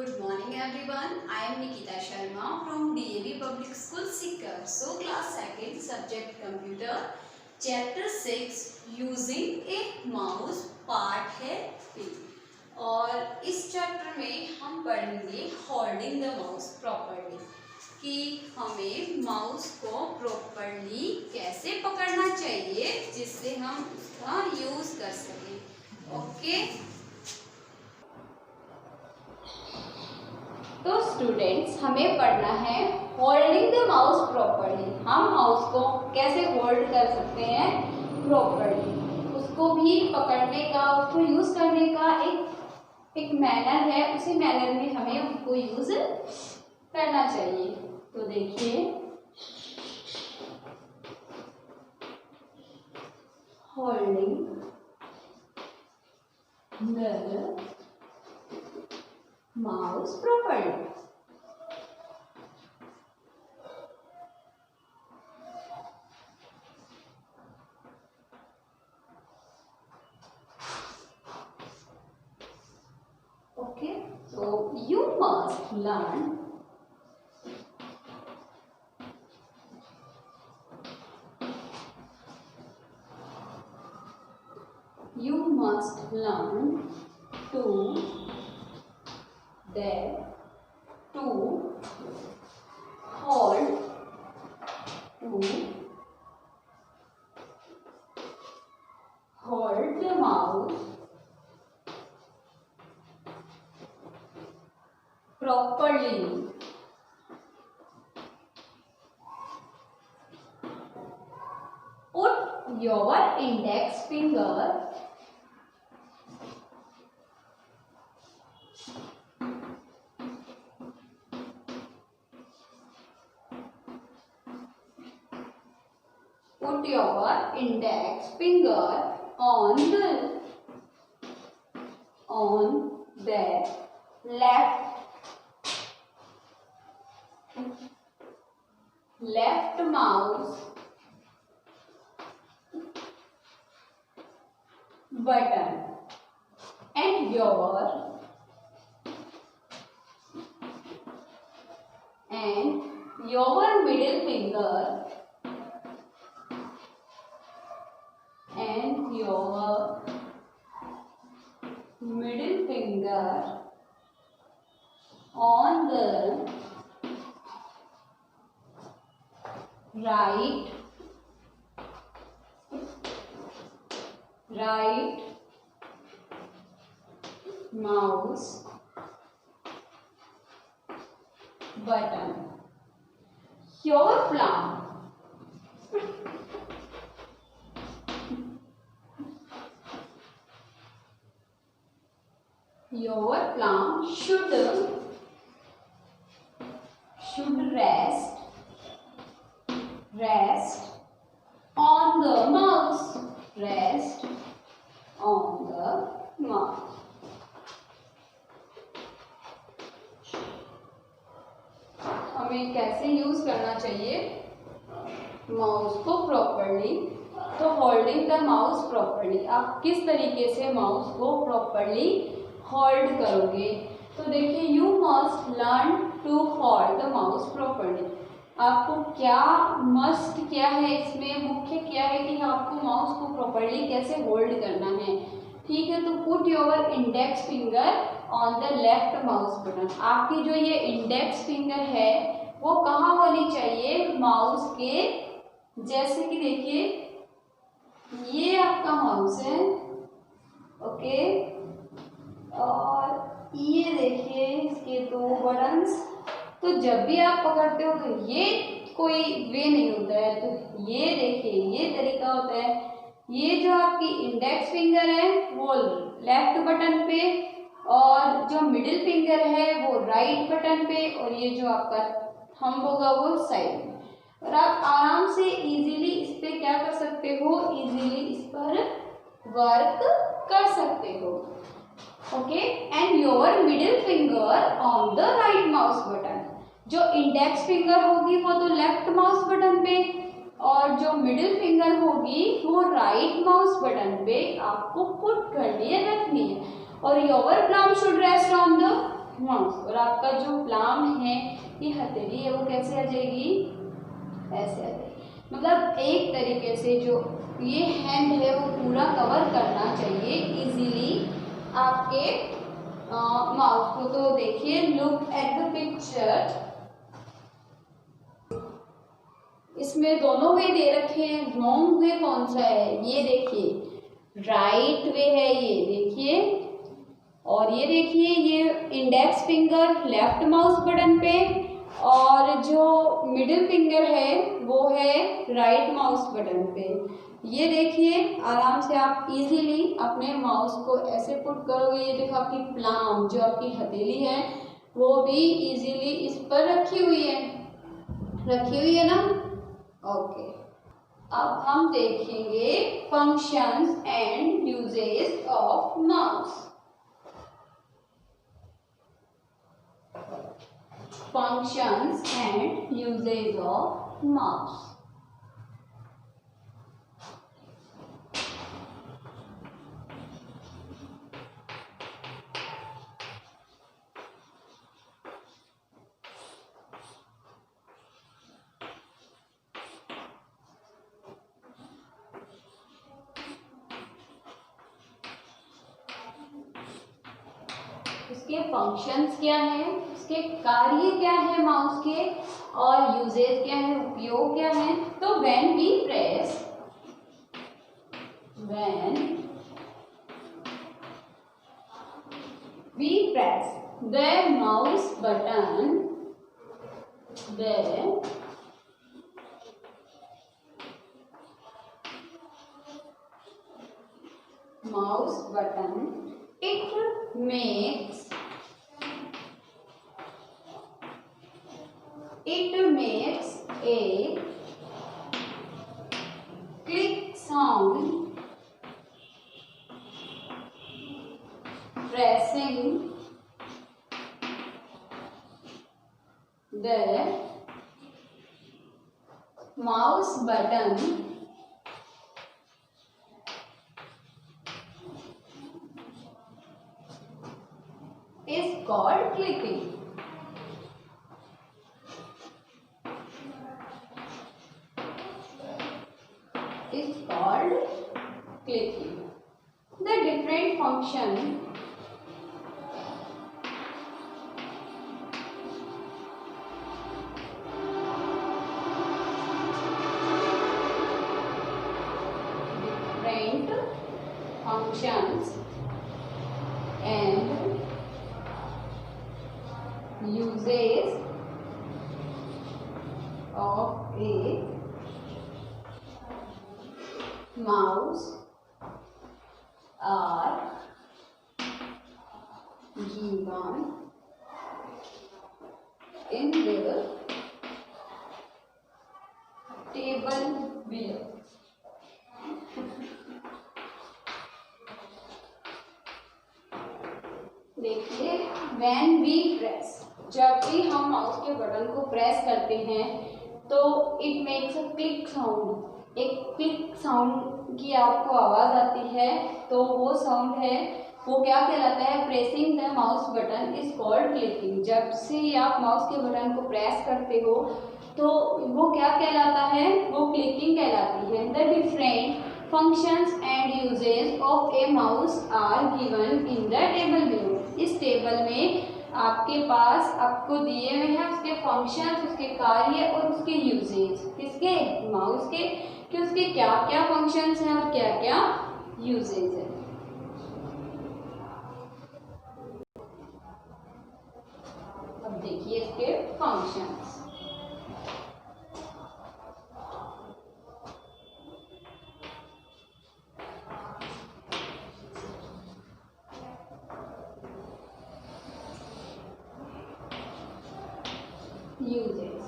Good morning everyone. I am Nikita Sharma from DAV Public School Sikar. So class second subject computer chapter 6 using a mouse part है B और इस chapter में हम पढ़ेंगे holding the mouse properly कि हमें mouse को properly कैसे पकड़ना चाहिए जिससे हम उसका यूज कर सकें। ओके तो स्टूडेंट्स हमें पढ़ना है होल्डिंग द माउस प्रॉपर्ली। हम माउस को कैसे होल्ड कर सकते हैं प्रॉपर्ली, उसको भी पकड़ने का, उसको यूज करने का एक मैनर है, उसी मैनर में हमें उसको यूज करना चाहिए। तो देखिए holding the mouse properly. Okay, so you must learn to hold the mouse properly. Put your index finger on the left mouse button and your middle finger on the right mouse button. Your palm should rest on the mouse. हमें कैसे use करना चाहिए mouse को properly. तो holding the mouse properly, आप किस तरीके से माउस को प्रॉपर्ली होल्ड करोगे। तो देखिए you must learn to hold the mouse properly. आपको क्या है इसमें मुख्य क्या है कि आपको माउस को प्रॉपर्ली कैसे होल्ड करना है। ठीक है, तो put your index finger on the left mouse button. आपकी जो ये इंडेक्स फिंगर है वो कहाँ होनी चाहिए माउस के, जैसे कि देखिए ये आपका माउस है, ओके, और ये देखिए इसके दो बटन्स। तो जब भी आप पकड़ते हो तो ये कोई वे नहीं होता है, तो ये देखिए ये तरीका होता है। ये जो आपकी इंडेक्स फिंगर है वो लेफ्ट बटन पे और जो मिडिल फिंगर है वो राइट बटन पे, और ये जो आपका थंब होगा वो साइड में। और आप आराम से इजीली इस पे क्या कर सकते हो, इजीली इस पर वर्क कर सकते हो। Okay, and your middle finger on the right mouse button. जो इंडेक्स फिंगर होगी वो तो लेफ्ट माउस बटन पे और जो मिडिल फिंगर होगी वो राइट माउस बटन पे आपको पुट करनी है, रखनी है। और your palm should rest on the mouse, और आपका जो प्लाम है, ये हथेली है, वो कैसे आ जाएगी, ऐसे आ जाएगी। मतलब एक तरीके से जो ये हैंड है वो पूरा कवर करना चाहिए इजीली आपके माउस को। तो देखिए, लुक एट द पिक्चर, इसमें दोनों वे दे रखे हैं। रॉन्ग वे कौन सा है, ये देखिए, राइट वे है ये देखिए, और ये देखिए ये index finger left mouse button पे, और जो मिडिल फिंगर है वो है राइट माउस बटन पे। ये देखिए, आराम से आप इजीली अपने माउस को ऐसे पुट करोगे। ये देखो आपकी प्लाम, जो आपकी हथेली है, वो भी इजीली इस पर रखी हुई है ना। ओके, अब हम देखेंगे functions and uses of mouse. Functions and uses of mouse. इसके फंक्शंस क्या है, इसके कार्य क्या है माउस के, और यूजेज क्या है, उपयोग क्या है। तो when we press the mouse button, it makes a click sound pressing the mouse button is called clicking. The different function functions and uses of a mouse are given in the table below. देखिए, when we press, जब भी हम mouse के button को press करते हैं तो it makes a click sound, एक क्लिक साउंड की आपको आवाज आती है। तो वो साउंड है, वो क्या कहलाता है, pressing the mouse button is called clicking. जब से आप माउस के बटन को प्रेस करते हो तो वो क्या कहलाता है, वो क्लिकिंग कहलाती है। The different functions and uses of a mouse are given in the table below. इस टेबल में आपके पास आपको दिए हुए हैं उसके फंक्शंस, उसके कार्य और उसके यूजेज, किसके, माउस के, कि उसके क्या क्या फंक्शंस हैं और क्या क्या यूजेज है। अब देखिए इसके फंक्शंस। Uses.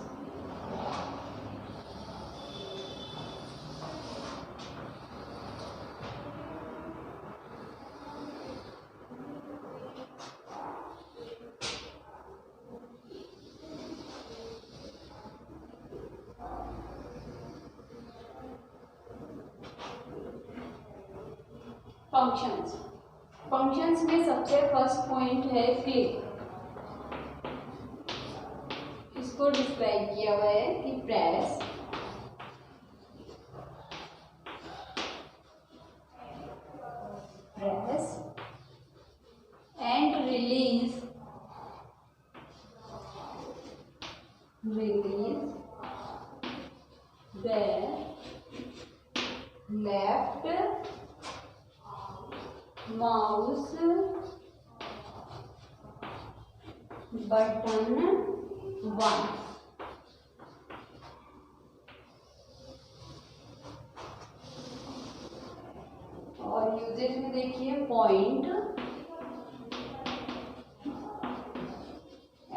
फंक्शंस में सबसे फर्स्ट पॉइंट है क्लिक। इसको डिस्क्राइब किया हुआ है कि press and release the left mouse button 1। और यूजेज में देखिए point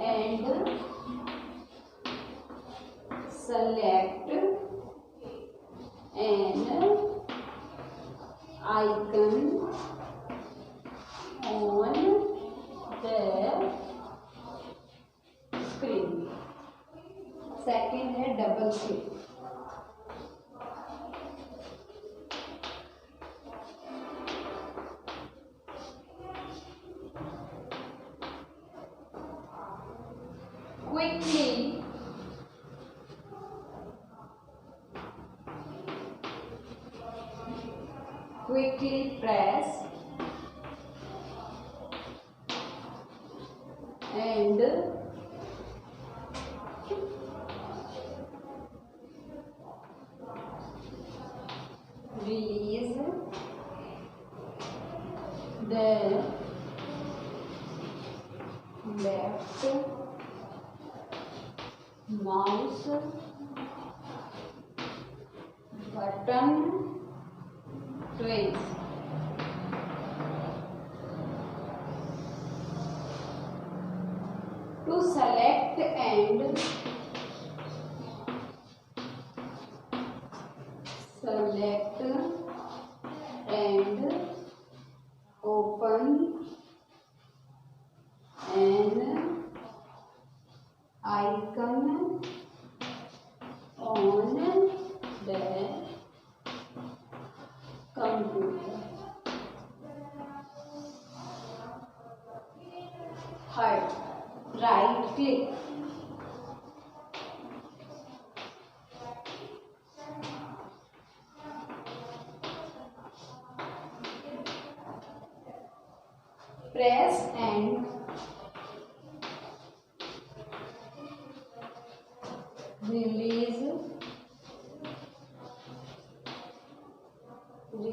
and select an icon on the screen. Second है double click. Quickly press and release the left mouse button twice. To select and open an icon on the computer. Third, right click. Press and release the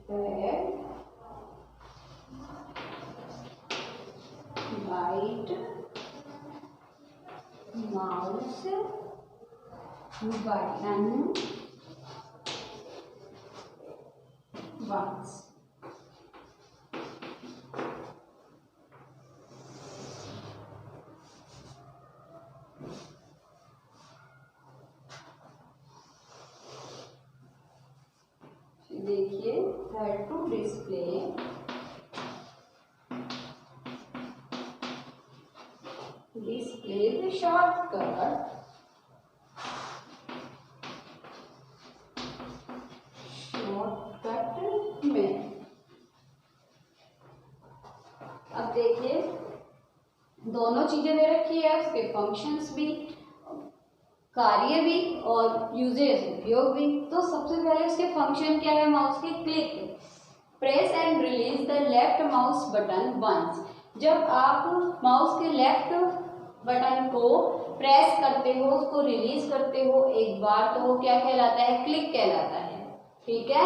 right mouse button once. देखिए third to display the shortcut में। अब देखिए दोनों चीजें दे रखी है, उसके functions भी, कार्य भी और यूजेज उपयोग भी। तो सबसे पहले उसके फंक्शन क्या है माउस के? Click. Press and release the left mouse button once. जब आप माउस के लेफ्ट बटन को प्रेस करते हो, उसको रिलीज करते हो एक बार, तो वो क्या कहलाता है? क्लिक कहलाता है। ठीक है।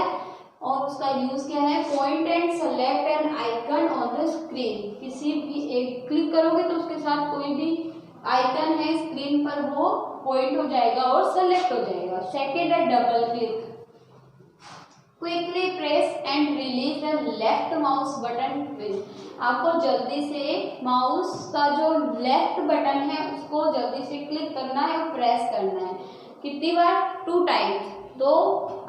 और उसका यूज क्या है? Point and select an icon on the screen. किसी भी एक क्लिक करोगे तो उसके साथ कोई भी आइकन है स्क्रीन पर वो पॉइंट हो जाएगा और सेलेक्ट हो जाएगा। सेकेंड है double click. Quickly press and release the left mouse button twist. आपको जल्दी से माउस का जो लेफ्ट बटन है उसको जल्दी से क्लिक करना है और प्रेस करना है। कितनी बार? 2 टाइम्स। तो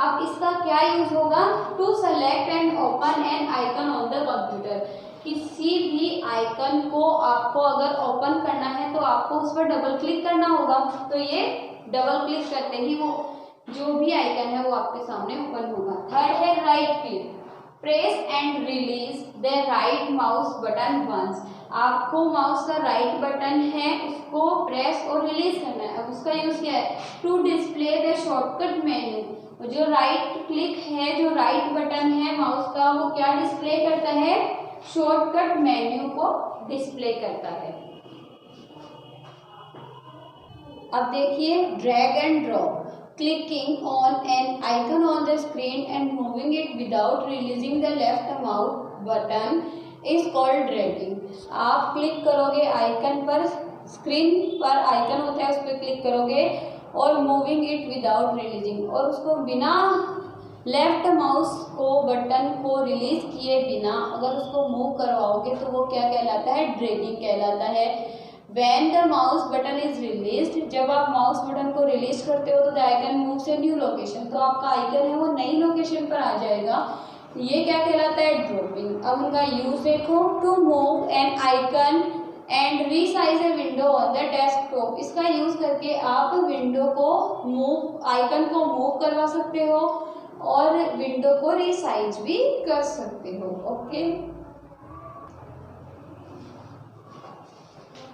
अब इसका क्या यूज होगा? To select and open an icon on the computer. किसी भी आइकन को आपको अगर ओपन करना है तो आपको उस पर डबल क्लिक करना होगा। तो ये डबल क्लिक करते ही वो जो भी आइकन है वो आपके सामने ओपन होगा। थर्ड है right click. Press and release the right mouse button once. आपको माउस का राइट बटन है उसको प्रेस और रिलीज करना है। अब उसका यूज क्या है, to display the shortcut menu. जो राइट क्लिक है, जो राइट बटन है माउस का, वो क्या डिस्प्ले करता है, शॉर्टकट मेन्यू को डिस्प्ले करता है। अब देखिए drag and drop. Clicking on an icon on the screen and moving it without releasing the left mouse button is called dragging. आप क्लिक करोगे आइकन पर, स्क्रीन पर आइकन होता है उस पर क्लिक करोगे और मूविंग इट विदाउट रिलीजिंग, और उसको बिना लेफ्ट माउस को बटन को रिलीज किए बिना अगर उसको मूव करवाओगे तो वो क्या कहलाता है, ड्रैगिंग कहलाता है। When the mouse button is released, जब आप माउस बटन को रिलीज करते हो तो the icon moves a new location, तो आपका आइकन है वो नई लोकेशन पर आ जाएगा। ये क्या कहलाता है, ड्रॉपिंग। अब उनका यूज देखो, to move an icon and resize a window on the desktop. इसका यूज करके आप विंडो को मूव, आइकन को मूव करवा सकते हो और विंडो को रीसाइज भी कर सकते हो। ओके,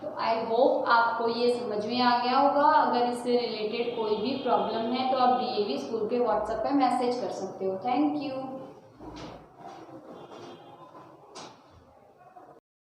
तो आई होप आपको ये समझ में आ गया होगा। अगर इससे रिलेटेड कोई भी प्रॉब्लम है तो आप DAV स्कूल के व्हाट्सएप पे मैसेज कर सकते हो। Thank you.